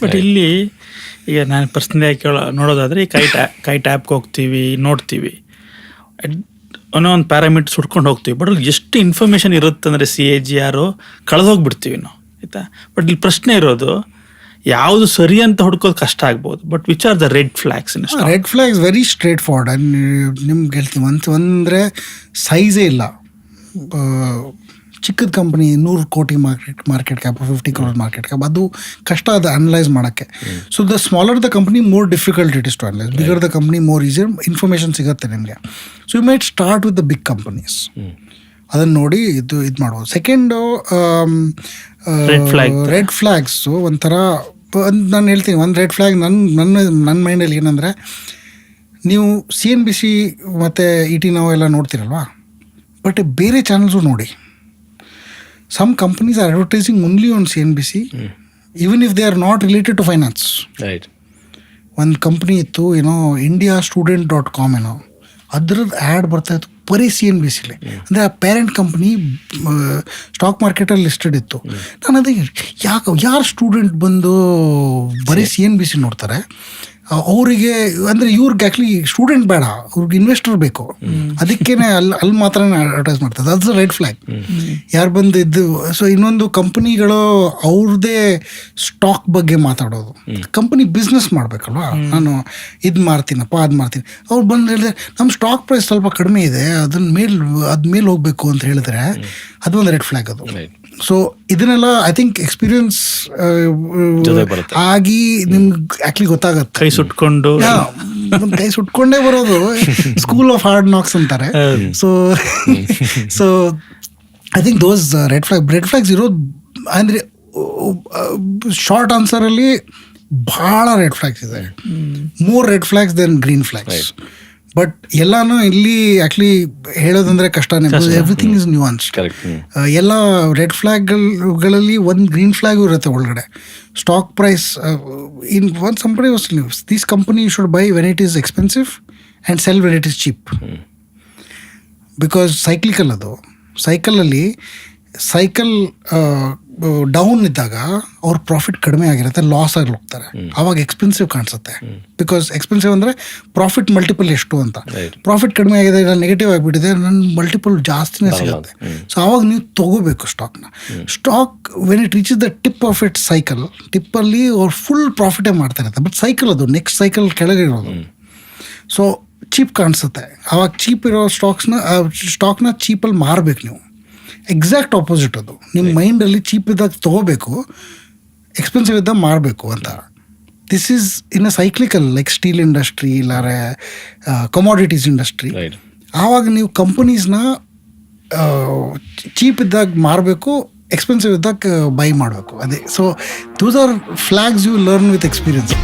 But ಇಲ್ಲಿ ಈಗ ನಾನು ಪರ್ಸ್ನಲಿ ನೋಡೋದಾದರೆ ಈ ಕೈಟ್ ಆ್ಯಪ್ಗೆ ಹೋಗ್ತೀವಿ, ನೋಡ್ತೀವಿ, ಅನ್ನೋ ಒಂದು ಪ್ಯಾರಾಮೀಟರ್ಸ್ ಹುಡ್ಕೊಂಡು ಹೋಗ್ತೀವಿ. ಬಟ್ ಅಲ್ಲಿ ಎಷ್ಟು ಇನ್ಫಾರ್ಮೇಷನ್ ಇರುತ್ತೆ ಅಂದರೆ CAGR ಕಳೆದೋಗ್ಬಿಡ್ತೀವಿ ನಾವು, ಆಯಿತಾ. ಬಟ್ ಇಲ್ಲಿ ಪ್ರಶ್ನೆ ಇರೋದು ಯಾವುದು ಸರಿ ಅಂತ ಹುಡ್ಕೋದು ಕಷ್ಟ ಆಗ್ಬೋದು, but which are the red flags? Red flags very straightforward. ನಿಮ್ಗೆ ಹೇಳ್ತೀವಿ ಅಂದರೆ ಸೈಜೇ ಇಲ್ಲ. ಚಿಕ್ಕದ ಕಂಪ್ನಿ 100 ಕೋಟಿ market cap, 50 crore market cap, ಅದು ಕಷ್ಟ ಅದು ಅನಲೈಸ್ ಮಾಡೋಕ್ಕೆ. So the smaller the company more difficult it is to analyse. Bigger the company more easier information ಸಿಗುತ್ತೆ ನಿಮಗೆ. So you might start with the big companies, ಅದನ್ನು ನೋಡಿ ಇದು ಮಾಡ್ಬೋದು. ಸೆಕೆಂಡು ರೆಡ್ ಫ್ಲಾಗ್ಸು ಒಂಥರ ನಾನು ಹೇಳ್ತೀನಿ. ಒಂದು ರೆಡ್ ಫ್ಲಾಗ್ ನನ್ನ ಮೈಂಡಲ್ಲಿ ಏನಂದರೆ, ನೀವು CNBC ಮತ್ತು ET ನಾವು ಎಲ್ಲ ನೋಡ್ತೀರಲ್ವಾ, ಬಟ್ ಬೇರೆ ಚಾನಲ್ಸು ನೋಡಿ. Some companies are advertising only on CNBC, even if they are not related to finance. Right. ಒಂದು ಕಂಪ್ನಿ ಇತ್ತು, indiastudent.com ಅದ್ರದ್ದು ಆ್ಯಡ್ ಬರ್ತಾಯಿತ್ತು ಬರೀ CNBCಲಿ. ಅಂದರೆ ಆ ಪೇರೆಂಟ್ ಕಂಪ್ನಿ ಸ್ಟಾಕ್ ಮಾರ್ಕೆಟಲ್ಲಿ ಲಿಸ್ಟೆಡ್ ಇತ್ತು. ನಾನು ಅದೇ ಯಾರು ಸ್ಟೂಡೆಂಟ್ ಬಂದು ಬರೀ CNBC ನೋಡ್ತಾರೆ? ಅವರಿಗೆ ಅಂದರೆ ಇವ್ರಿಗೆ ಆ್ಯಕ್ಚುಲಿ ಸ್ಟೂಡೆಂಟ್ ಬೇಡ, ಅವ್ರಿಗೆ ಇನ್ವೆಸ್ಟರ್ ಬೇಕು. ಅದಕ್ಕೇನೆ ಅಲ್ಲಿ ಮಾತ್ರ ಅಡ್ವರ್ಟೈಸ್ ಮಾಡ್ತಾರೆ. That's red flag. ಯಾರು ಬಂದು ಇದ್ದು. ಸೊ ಇನ್ನೊಂದು ಕಂಪನಿಗಳು ಅವ್ರದ್ದೇ ಸ್ಟಾಕ್ ಬಗ್ಗೆ ಮಾತಾಡೋದು. ಕಂಪನಿ ಬಿಸ್ನೆಸ್ ಮಾಡಬೇಕಲ್ವ, ನಾನು ಇದು ಮಾರ್ತೀನಪ್ಪ, ಅದು ಮಾಡ್ತೀನಿ. ಅವ್ರು ಬಂದು ಹೇಳಿದ್ರೆ ನಮ್ಮ ಸ್ಟಾಕ್ ಪ್ರೈಸ್ ಸ್ವಲ್ಪ ಕಡಿಮೆ ಇದೆ, ಅದ್ಮೇಲೆ ಹೋಗಬೇಕು ಅಂತ ಹೇಳಿದ್ರೆ ಅದೊಂದು ರೆಡ್ ಫ್ಲಾಗ್ ಅದು. ಸೊ ಇದನ್ನೆಲ್ಲ ಐ ಥಿಂಕ್ ಎಕ್ಸ್ಪೀರಿಯನ್ಸ್ ಆಗಿ ನಿಮ್ಗೆ ಆ್ಯಕ್ಚುಲಿ ಗೊತ್ತಾಗತ್ತೆ. ಕೈ ಸುಟ್ಕೊಂಡೇ ಬರೋದು. ಸ್ಕೂಲ್ ಆಫ್ ಹಾರ್ಡ್ ನಾಕ್ಸ್ ಅಂತಾರೆ. So I think those red flags ಇರೋದು ಅಂದರೆ ಶಾರ್ಟ್ ಆನ್ಸರಲ್ಲಿ ಭಾಳ ರೆಡ್ ಫ್ಲಾಗ್ಸ್ ಇದೆ. More red flags then green flags. But ಎಲ್ಲಾನು ಇಲ್ಲಿ ಆ್ಯಕ್ಚುಲಿ ಹೇಳೋದಂದ್ರೆ ಕಷ್ಟನೇ. Everything is nuanced. ಎಲ್ಲ ರೆಡ್ ಫ್ಲಾಗ್ಗಳಲ್ಲಿ ಒಂದು ಗ್ರೀನ್ ಫ್ಲಾಗು ಇರುತ್ತೆ ಒಳಗಡೆ. ಸ್ಟಾಕ್ ಪ್ರೈಸ್ ಇನ್ ಒನ್ ಸಂಪಡಿ this company you should by when it is expensive and sell when it is cheap. Because cyclical ಅದು. ಸೈಕಲ್ ಡೌನ್ ಇದ್ದಾಗ ಅವ್ರ ಪ್ರಾಫಿಟ್ ಕಡಿಮೆ ಆಗಿರುತ್ತೆ, ಲಾಸ್ ಆಗಿ ಹೋಗ್ತಾರೆ. ಆವಾಗ ಎಕ್ಸ್ಪೆನ್ಸಿವ್ ಕಾಣಿಸುತ್ತೆ. ಬಿಕಾಸ್ ಎಕ್ಸ್ಪೆನ್ಸಿವ್ ಅಂದರೆ ಪ್ರಾಫಿಟ್ ಮಲ್ಟಿಪಲ್ ಎಷ್ಟು ಅಂತ. ಪ್ರಾಫಿಟ್ ಕಡಿಮೆ ಆಗಿದೆ, ಇಲ್ಲ ನೆಗೆಟಿವ್ ಆಗಿಬಿಟ್ಟಿದೆ, ನನ್ನ ಮಲ್ಟಿಪಲ್ ಜಾಸ್ತಿನೇ ಸಿಗುತ್ತೆ. ಸೊ ಆವಾಗ ನೀವು ತೊಗೋಬೇಕು ಸ್ಟಾಕ್ನ. Stock when it reaches the tip of it cycle, ಟಿಪ್ಪಲ್ಲಿ ಅವ್ರು ಫುಲ್ ಪ್ರಾಫಿಟೇ ಮಾಡ್ತಾ ಇರುತ್ತೆ. ಬಟ್ ಸೈಕಲ್ ಅದು ನೆಕ್ಸ್ಟ್ ಸೈಕಲ್ ಕೆಳಗಿರೋದು. ಸೊ ಚೀಪ್ ಕಾಣಿಸುತ್ತೆ. ಆವಾಗ ಚೀಪ್ ಇರೋ ಸ್ಟಾಕ್ನ ಚೀಪಲ್ಲಿ ಮಾರಬೇಕು ನೀವು. ಎಕ್ಸಾಕ್ಟ್ ಆಪೋಸಿಟ್ ಅದು. ನಿಮ್ಮ ಮೈಂಡಲ್ಲಿ ಚೀಪ್ ಇದ್ದಾಗ ತೊಗೋಬೇಕು, ಎಕ್ಸ್ಪೆನ್ಸಿವ್ ಇದ್ದಾಗ ಮಾರಬೇಕು ಅಂತ. This is in a cyclical like steel industry ಇಲ್ಲಾರೆ ಕಮಾಡಿಟೀಸ್ ಇಂಡಸ್ಟ್ರಿ. ಆವಾಗ ನೀವು ಕಂಪನೀಸ್ನ ಚೀಪ್ ಇದ್ದಾಗ ಮಾರಬೇಕು, ಎಕ್ಸ್ಪೆನ್ಸಿವ್ ಇದ್ದಾಗ ಬೈ ಮಾಡಬೇಕು. ಅದೇ. So those are flags you learn with experience.